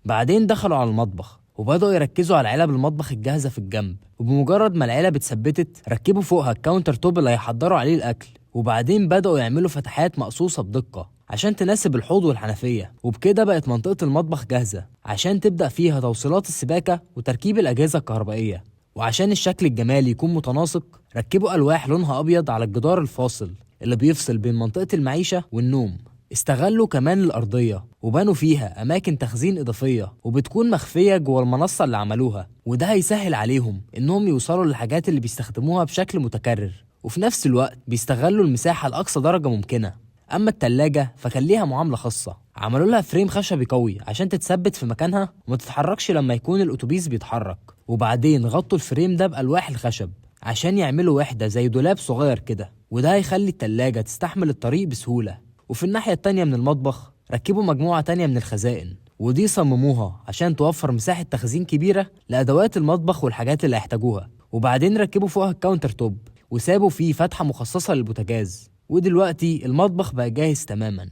بعدين دخلوا على المطبخ وبدأوا يركزوا على علب المطبخ الجاهزة في الجنب، وبمجرد ما العلب اتثبتت ركبوا فوقها الكاونتر توب اللي هيحضروا عليه الأكل. وبعدين بدأوا يعملوا فتحات مقصوصة بدقة عشان تناسب الحوض والحنفية، وبكده بقت منطقة المطبخ جاهزة عشان تبدأ فيها توصيلات السباكة وتركيب الأجهزة الكهربائية. وعشان الشكل الجمالي يكون متناسق ركبوا ألواح لونها أبيض على الجدار الفاصل اللي بيفصل بين منطقة المعيشة والنوم. استغلوا كمان الأرضية وبنوا فيها أماكن تخزين إضافية وبتكون مخفية جوه المنصة اللي عملوها، وده هيسهل عليهم إنهم يوصلوا للحاجات اللي بيستخدموها بشكل متكرر، وفي نفس الوقت بيستغلوا المساحة لأقصى درجة ممكنة. أما التلاجة فكان ليها معاملة خاصة، عملوا لها فريم خشبي قوي عشان تتثبت في مكانها وما تتحركش لما يكون الأتوبيس بيتحرك، وبعدين غطوا الفريم ده بألواح الخشب عشان يعملوا وحدة زي دولاب صغير كده، وده هيخلي التلاجة تستحمل الطريق بسهولة. وفي الناحية التانية من المطبخ ركبوا مجموعة تانية من الخزائن، ودي صمموها عشان توفر مساحة تخزين كبيرة لأدوات المطبخ والحاجات اللي هيحتاجوها. وبعدين ركبوا فوقها الكاونتر توب وسابوا فيه فتحة مخصصة للبوتاجاز، ودلوقتي المطبخ بقى جاهز تماما.